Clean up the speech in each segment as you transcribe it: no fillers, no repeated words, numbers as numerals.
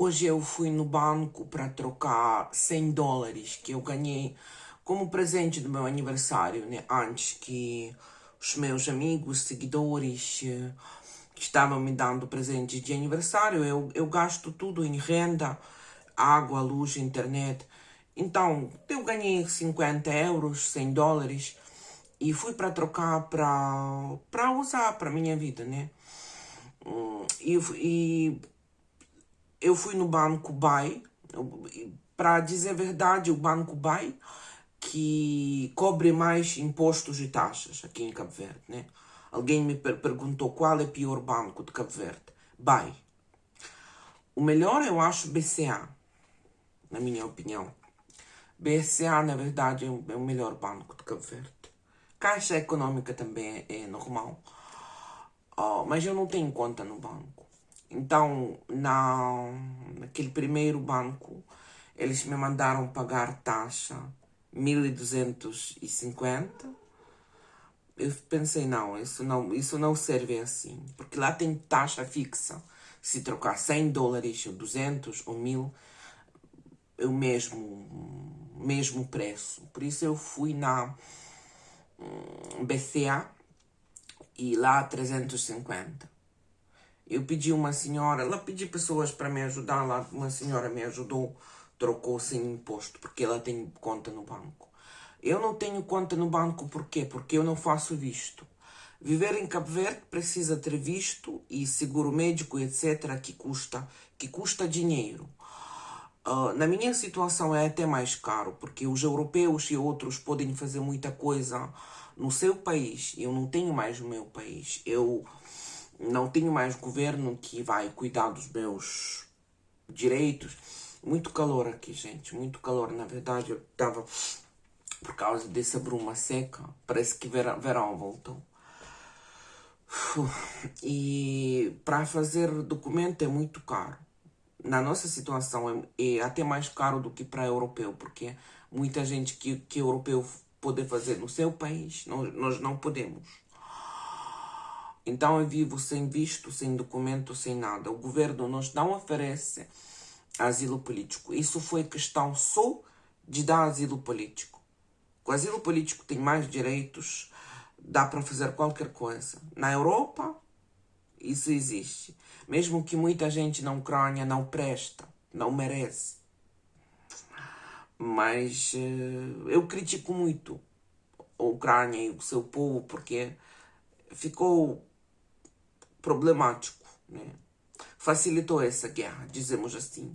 Hoje eu fui no banco para trocar $100 que eu ganhei como presente do meu aniversário, né? Antes que os meus amigos, seguidores que estavam me dando presentes de aniversário, eu gasto tudo em renda, água, luz, internet. Então, eu ganhei 50 euros, $100 e fui para trocar para usar para minha vida, né? E eu fui no banco BAE, para dizer a verdade, o banco BAE, que cobre mais impostos e taxas aqui em Cabo Verde, né? Alguém me perguntou qual é o pior banco de Cabo Verde. BAE. O melhor eu acho BCA, na minha opinião. BCA, na verdade, é o melhor banco de Cabo Verde. Caixa Econômica também é normal. Mas eu não tenho conta no banco. Então, naquele primeiro banco, eles me mandaram pagar taxa 1.250. Eu pensei, não, isso não serve assim. Porque lá tem taxa fixa. Se trocar $100, ou 200, ou 1.000, é o mesmo preço. Por isso eu fui na BCA e lá 350. Eu pedi uma senhora, lá pedi pessoas para me ajudar, lá uma senhora me ajudou, trocou sem imposto, porque ela tem conta no banco. Eu não tenho conta no banco, por quê? Porque eu não faço visto. Viver em Cabo Verde precisa ter visto e seguro médico, etc., que custa dinheiro. Na minha situação é até mais caro, porque os europeus e outros podem fazer muita coisa no seu país. Eu não tenho mais o meu país. Eu não tenho mais governo que vai cuidar dos meus direitos. Muito calor aqui, gente. Muito calor. Na verdade, eu estava, por causa dessa bruma seca, parece que verão voltou. E para fazer documento é muito caro. Na nossa situação é até mais caro do que para europeu, porque muita gente que europeu pode fazer no seu país, nós não podemos. Então eu vivo sem visto, sem documento, sem nada. O governo nos não oferece asilo político. Isso foi questão só de dar asilo político. Com asilo político tem mais direitos, dá para fazer qualquer coisa. Na Europa, isso existe. Mesmo que muita gente na Ucrânia não presta, não merece. Mas eu critico muito a Ucrânia e o seu povo porque ficou problemático, né? Facilitou essa guerra, dizemos assim.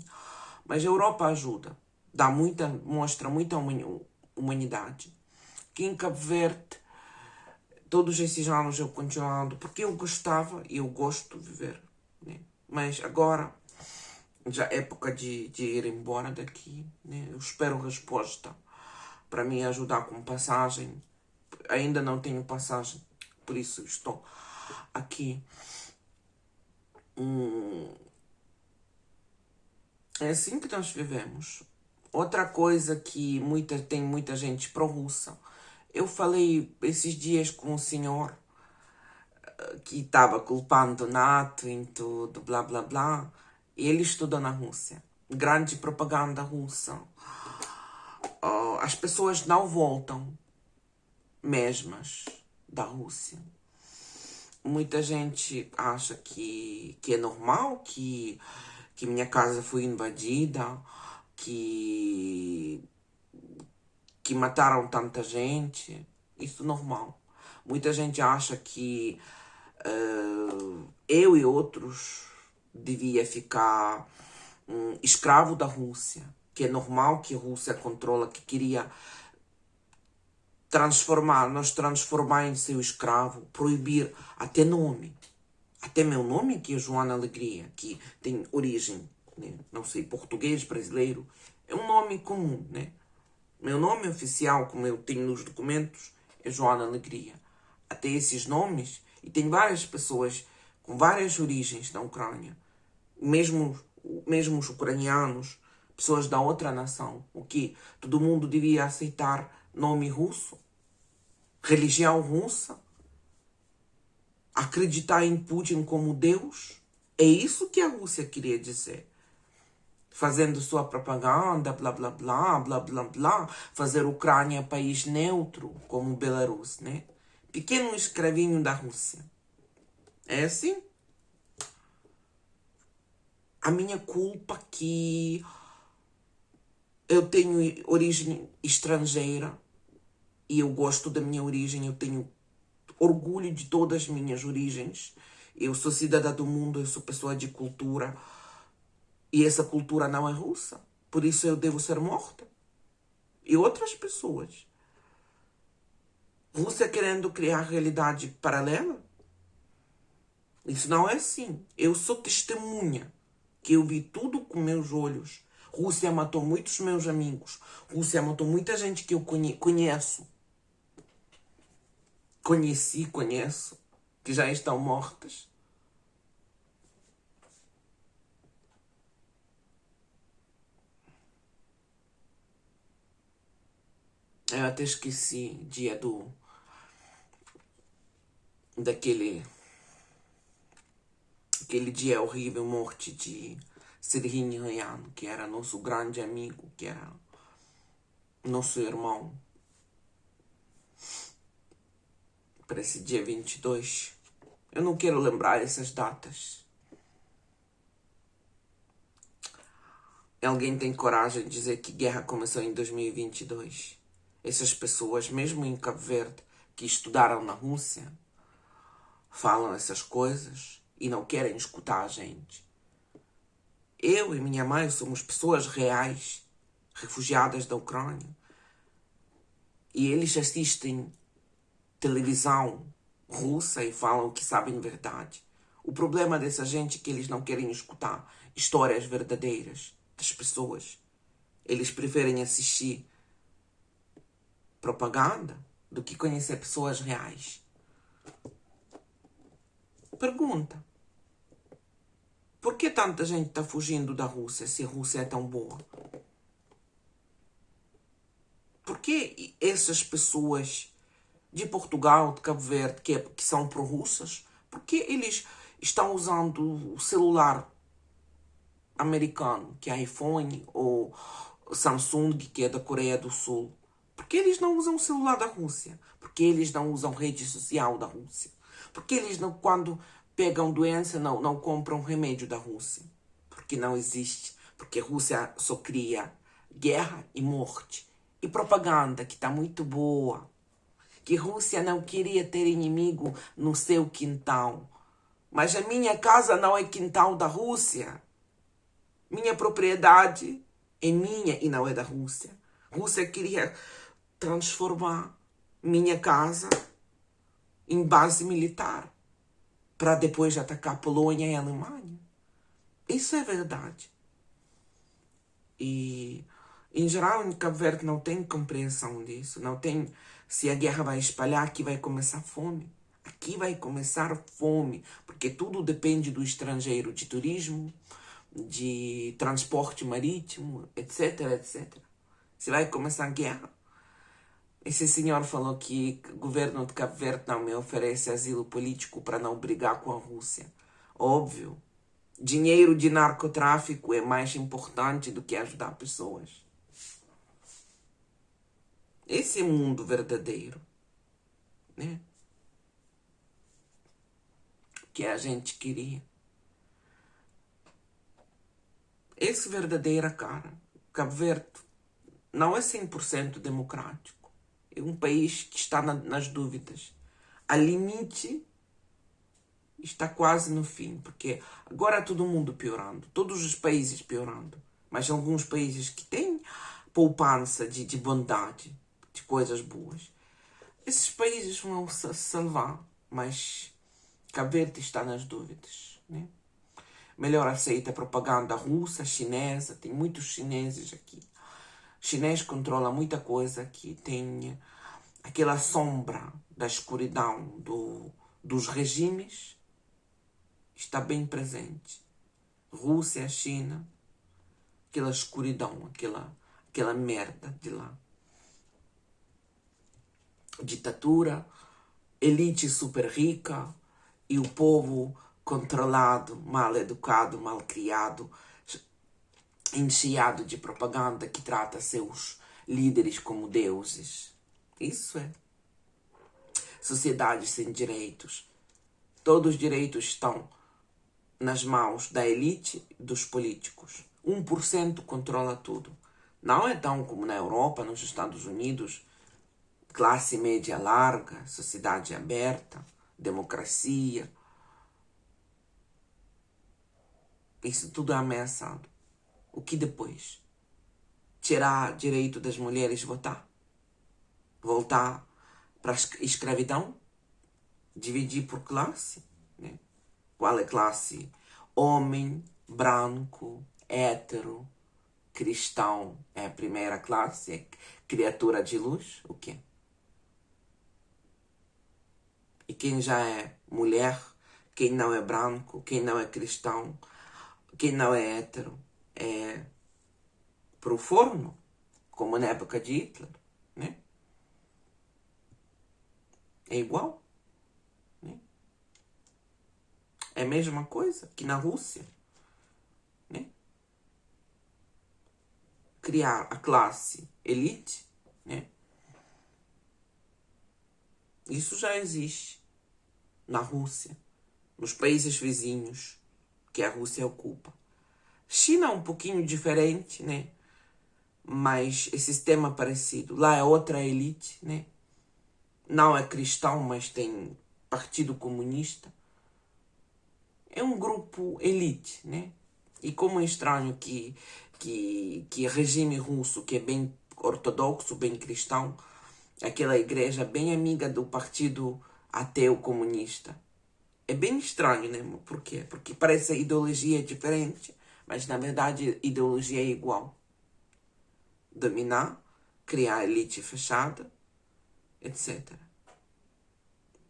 Mas a Europa ajuda, mostra muita humanidade. Aqui em Cabo Verde, todos esses anos eu continuando, porque eu gostava e eu gosto de viver, né? Mas agora, já é época de ir embora daqui, né? Eu espero resposta para me ajudar com passagem. Ainda não tenho passagem, por isso estou aqui. É assim que nós vivemos. Outra coisa que tem muita gente pró-russa. Eu falei esses dias com um senhor que estava culpando o NATO em tudo, blá blá blá. Ele estudou na Rússia. Grande propaganda russa. As pessoas não voltam mesmas da Rússia. Muita gente acha que é normal, que minha casa foi invadida, que mataram tanta gente. Isso é normal. Muita gente acha que eu e outros devia ficar escravo da Rússia, que é normal que a Rússia controla, que queria nos transformar em seu escravo, proibir até nome. Até meu nome, que é Joana Alegria, que tem origem, né? Não sei, português, brasileiro, é um nome comum, né? Meu nome oficial, como eu tenho nos documentos, é Joana Alegria. Até esses nomes, e tem várias pessoas com várias origens na Ucrânia, mesmo os ucranianos, pessoas da outra nação, o que todo mundo devia aceitar nome russo, religião russa, acreditar em Putin como Deus. É isso que a Rússia queria dizer. fazendo sua propaganda, blá, blá, blá, blá, blá, blá, fazer Ucrânia país neutro, como Belarus, né? Pequeno escravinho da Rússia. É assim? A minha culpa que eu tenho origem estrangeira e eu gosto da minha origem, eu tenho orgulho de todas as minhas origens. Eu sou cidadã do mundo, eu sou pessoa de cultura e essa cultura não é russa. Por isso eu devo ser morta. E outras pessoas. Rússia querendo criar realidade paralela? Isso não é assim. Eu sou testemunha que eu vi tudo com meus olhos. Rússia matou muitos meus amigos. Rússia matou muita gente que eu conheço. Conheço, que já estão mortas. Eu até esqueci dia aquele dia horrível, morte de Serginho Ryan, que era nosso grande amigo, que era nosso irmão. Para esse dia 22. Eu não quero lembrar essas datas. Alguém tem coragem de dizer que a guerra começou em 2022? Essas pessoas, mesmo em Cabo Verde, que estudaram na Rússia, falam essas coisas e não querem escutar a gente. Eu e minha mãe somos pessoas reais, refugiadas da Ucrânia. E eles assistem televisão russa e falam que sabem verdade. O problema dessa gente é que eles não querem escutar histórias verdadeiras das pessoas. Eles preferem assistir propaganda do que conhecer pessoas reais. Pergunta. Por que tanta gente está fugindo da Rússia se a Rússia é tão boa? Por que essas pessoas de Portugal, de Cabo Verde, que são pró-russas, por que eles estão usando o celular americano, que é iPhone, ou Samsung, que é da Coreia do Sul? Por que eles não usam o celular da Rússia? Por que eles não usam rede social da Rússia? Por que eles não, quando pegam doença, não compram remédio da Rússia? Porque não existe. Porque a Rússia só cria guerra e morte. E propaganda, que está muito boa. Que a Rússia não queria ter inimigo no seu quintal. Mas a minha casa não é quintal da Rússia. Minha propriedade é minha e não é da Rússia. A Rússia queria transformar minha casa em base militar para depois atacar a Polônia e a Alemanha. Isso é verdade. E, em geral, em Cabo Verde não tem compreensão disso. Não tem. Se a guerra vai espalhar, aqui vai começar fome. Aqui vai começar fome. Porque tudo depende do estrangeiro, de turismo, de transporte marítimo, etc, etc. Se vai começar a guerra. Esse senhor falou que o governo de Cabo Verde não me oferece asilo político para não brigar com a Rússia. Óbvio. Dinheiro de narcotráfico é mais importante do que ajudar pessoas. Esse é o mundo verdadeiro, né? Que a gente queria. Esse verdadeira cara. Cabo Verde não é 100% democrático. É um país que está nas dúvidas. A limite está quase no fim, porque agora todo mundo piorando, todos os países piorando, mas alguns países que têm poupança de bondade, de coisas boas. Esses países vão se salvar, mas Cabo Verde está nas dúvidas, né? Melhor aceita a propaganda russa, chinesa, tem muitos chineses aqui. O chinês controla muita coisa aqui, tem aquela sombra da escuridão dos regimes, está bem presente. Rússia, China, aquela escuridão, aquela merda de lá. Ditadura, elite super rica e o povo controlado, mal educado, mal criado, encheado de propaganda que trata seus líderes como deuses. Isso é. Sociedade sem direitos. Todos os direitos estão nas mãos da elite e dos políticos. 1% controla tudo. Não é tão como na Europa, nos Estados Unidos, classe média larga, sociedade aberta, democracia. Isso tudo é ameaçado. O que depois? Tirar direito das mulheres votar? Voltar para a escravidão? Dividir por classe? Né? Qual é a classe? Homem, branco, hétero, cristão é a primeira classe, é criatura de luz, o quê? E quem já é mulher, quem não é branco, quem não é cristão, quem não é hétero, é pro forno, como na época de Hitler, né? É igual, né? É a mesma coisa que na Rússia, né? Criar a classe elite, né? Isso já existe na Rússia, nos países vizinhos que a Rússia ocupa. China é um pouquinho diferente, né? Mas esse sistema é parecido. Lá é outra elite, né? Não é cristão, mas tem Partido Comunista. É um grupo elite, né? E como é estranho que regime russo, que é bem ortodoxo, bem cristão, aquela igreja bem amiga do partido ateu comunista. É bem estranho, né? Por quê? Porque parece a ideologia diferente, mas na verdade a ideologia é igual. Dominar, criar elite fechada, etc.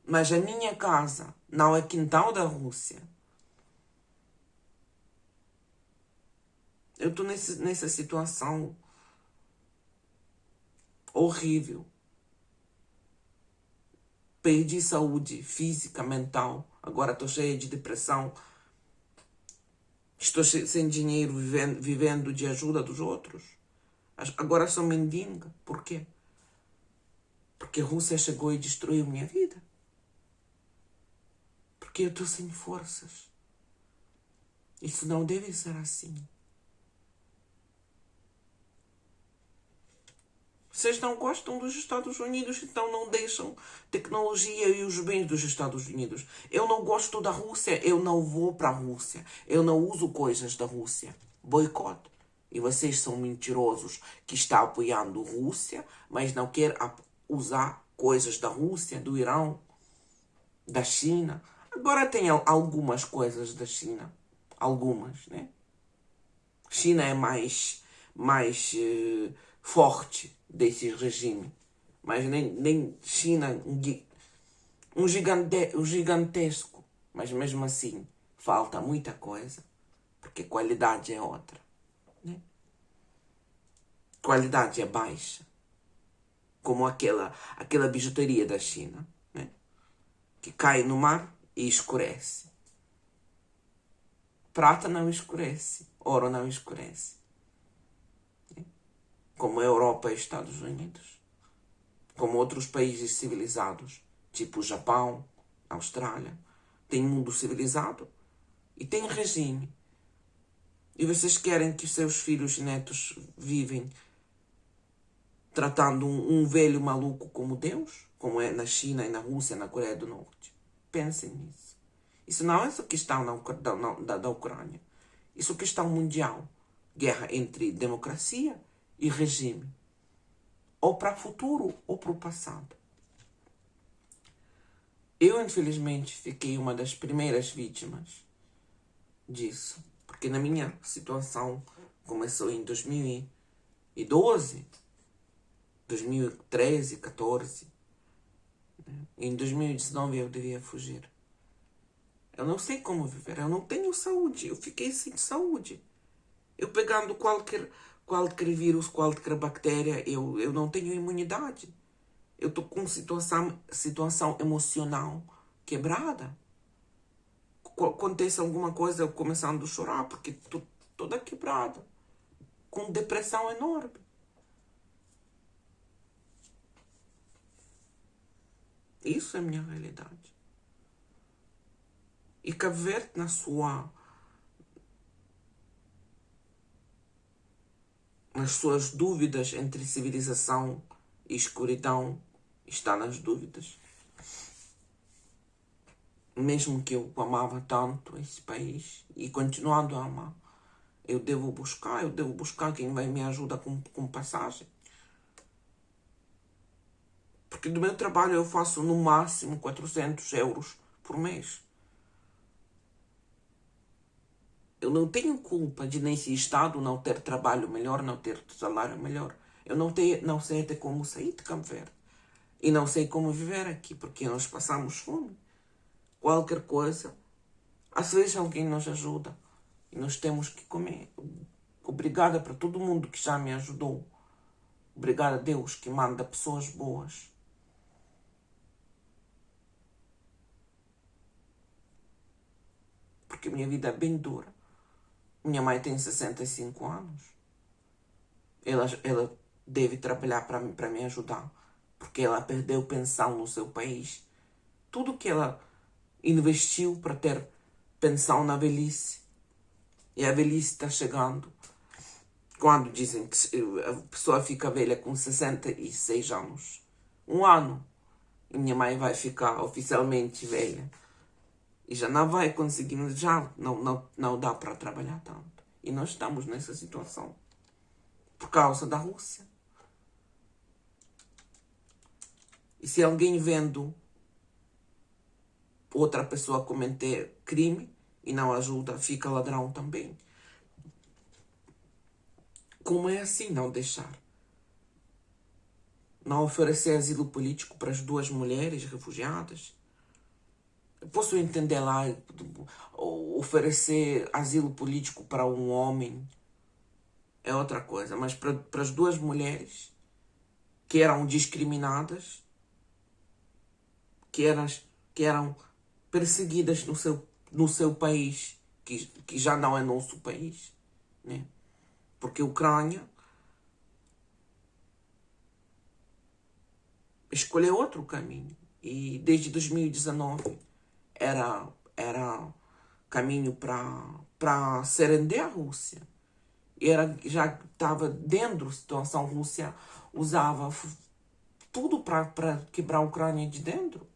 Mas a minha casa não é quintal da Rússia. Eu estou nessa situação horrível. Perdi saúde física, mental. Agora estou cheia de depressão. Estou sem dinheiro, vivendo de ajuda dos outros. Agora sou mendiga. Por quê? Porque a Rússia chegou e destruiu minha vida. Porque eu estou sem forças. Isso não deve ser assim. Vocês não gostam dos Estados Unidos, então não deixam tecnologia e os bens dos Estados Unidos. Eu não gosto da Rússia, eu não vou para a Rússia. Eu não uso coisas da Rússia. Boicote. E vocês são mentirosos que está apoiando a Rússia, mas não quer usar coisas da Rússia, do Irão, da China. Agora tem algumas coisas da China. Algumas, né? China é mais forte desse regime. Mas nem China, um gigantesco. Mas mesmo assim, falta muita coisa. Porque a qualidade é outra. Né? Qualidade é baixa. Como aquela bijuteria da China. Né? Que cai no mar e escurece. Prata não escurece. Ouro não escurece. Como a Europa e Estados Unidos, como outros países civilizados, tipo o Japão, Austrália. Tem mundo civilizado e tem regime. E vocês querem que os seus filhos e netos vivem tratando um velho maluco como Deus, como é na China e na Rússia, na Coreia do Norte? Pensem nisso. Isso não é só questão da Ucrânia. Isso é questão mundial. Guerra entre democracia e regime. Ou para o futuro ou para o passado. Eu, infelizmente, fiquei uma das primeiras vítimas disso. Porque na minha situação começou em 2012, 2013, 14. Em 2019 eu devia fugir. Eu não sei como viver. Eu não tenho saúde. Eu fiquei sem saúde. Eu pegando qualquer vírus, qualquer bactéria, eu não tenho imunidade. Eu estou com situação emocional quebrada. Acontece alguma coisa, eu começando a chorar, porque estou toda quebrada. com depressão enorme. Isso é a minha realidade. E Cabo Verde, nas suas dúvidas entre civilização e escuridão, está nas dúvidas. Mesmo que eu amava tanto esse país, e continuando a amar, eu devo buscar quem vai me ajudar com passagem. Porque do meu trabalho eu faço no máximo 400 euros por mês. Eu não tenho culpa de nesse estado não ter trabalho melhor, não ter salário melhor. Eu não sei até como sair de Cabo Verde. E não sei como viver aqui, porque nós passamos fome. Qualquer coisa, às vezes alguém nos ajuda. E nós temos que comer. Obrigada para todo mundo que já me ajudou. Obrigada a Deus que manda pessoas boas. Porque a minha vida é bem dura. Minha mãe tem 65 anos. Ela deve trabalhar para me ajudar. Porque ela perdeu pensão no seu país. Tudo que ela investiu para ter pensão na velhice. E a velhice está chegando. Quando dizem que a pessoa fica velha com 66 anos. Um ano. E minha mãe vai ficar oficialmente velha. E já não vai conseguir, já não dá para trabalhar tanto. E nós estamos nessa situação. Por causa da Rússia. E se alguém vendo outra pessoa cometer crime e não ajuda, fica ladrão também. Como é assim não deixar? Não oferecer asilo político para as 2 mulheres refugiadas? Eu posso entender lá, oferecer asilo político para um homem é outra coisa, mas para as 2 mulheres que eram discriminadas, que eram perseguidas no seu país, que já não é nosso país, né? Porque a Ucrânia escolheu outro caminho. E desde 2019 era caminho para se render à Rússia. Já estava dentro da situação. A Rússia usava tudo para quebrar a Ucrânia de dentro.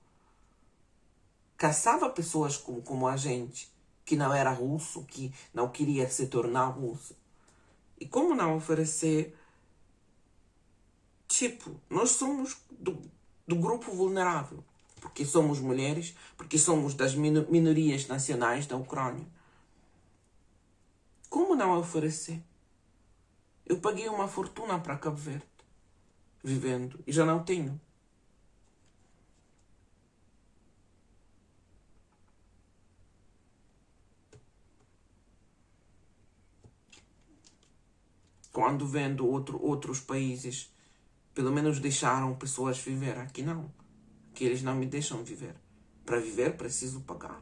Caçava pessoas como a gente, que não era russo, que não queria se tornar russo. E como não oferecer? Tipo, nós somos do grupo vulnerável. Porque somos mulheres, porque somos das minorias nacionais da Ucrânia. Como não oferecer? Eu paguei uma fortuna para Cabo Verde, vivendo, e já não tenho. Quando vendo outros países, pelo menos deixaram pessoas viver. Aqui não. Aqui eles não me deixam viver. Para viver, preciso pagar.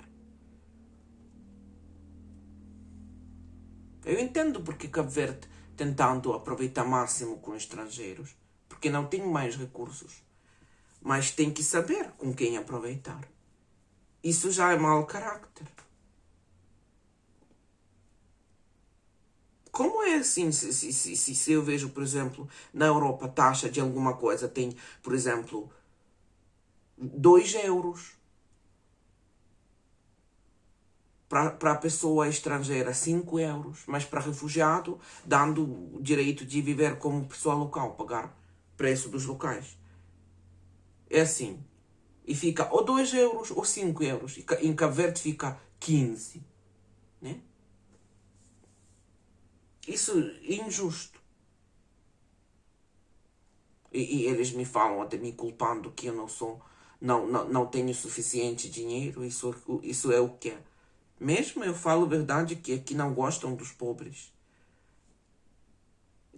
Eu entendo porque Cabo Verde tentando aproveitar máximo com estrangeiros. Porque não tem mais recursos. Mas tem que saber com quem aproveitar. Isso já é mau carácter. Como é assim, se eu vejo, por exemplo, na Europa, taxa de alguma coisa tem, por exemplo, 2 euros. Para a pessoa estrangeira, 5 euros. Mas para refugiado, dando o direito de viver como pessoa local, pagar preço dos locais. É assim. E fica ou 2 euros ou 5 euros. E em Cabo Verde fica 15. Né? Isso é injusto. E eles me falam, até me culpando, que eu não tenho suficiente dinheiro. Isso é o que é. Mesmo eu falo a verdade que aqui não gostam dos pobres.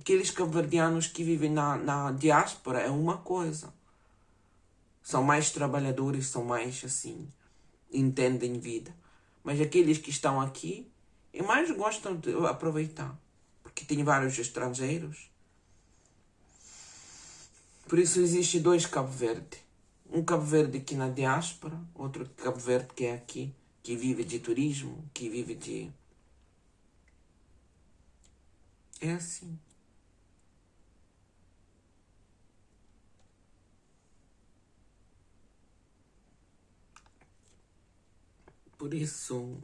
Aqueles cabo-verdianos que vivem na diáspora é uma coisa. São mais trabalhadores, são mais assim, entendem vida. Mas aqueles que estão aqui, mais gostam de aproveitar. porque tem vários estrangeiros. Por isso existe dois Cabo Verde. Um Cabo Verde aqui na diáspora, outro Cabo Verde que é aqui, que vive de turismo, que vive de... É assim. Por isso,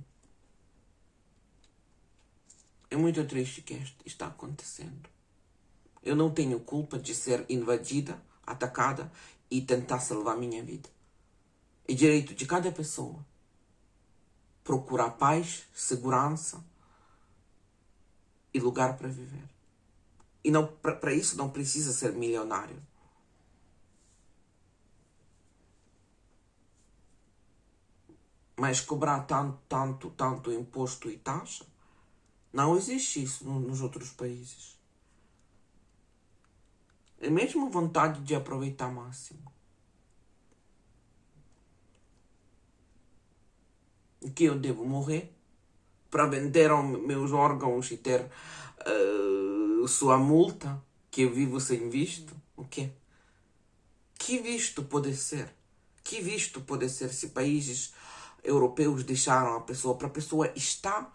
é muito triste que isto está acontecendo. Eu não tenho culpa de ser invadida, atacada e tentar salvar a minha vida. É direito de cada pessoa procurar paz, segurança e lugar para viver. E não, para isso não precisa ser milionário. Mas cobrar tanto imposto e taxa, não existe isso nos outros países. É mesmo vontade de aproveitar ao máximo. E que eu devo morrer para vender meus órgãos e ter sua multa, que eu vivo sem visto? O quê? Que visto pode ser? Que visto pode ser se países europeus deixaram a pessoa, para a pessoa estar,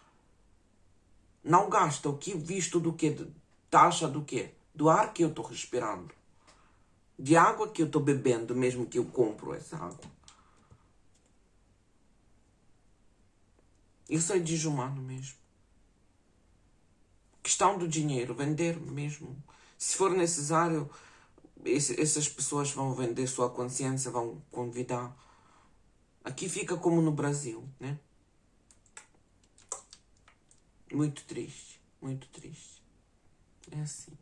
não gasta o que visto do quê? Taxa do quê? Do ar que eu estou respirando. De água que eu estou bebendo, mesmo que eu compro essa água. Isso é desumano mesmo. Questão do dinheiro, vender mesmo. Se for necessário, essas pessoas vão vender sua consciência, vão convidar. Aqui fica como no Brasil, né? Muito triste, muito triste. É assim.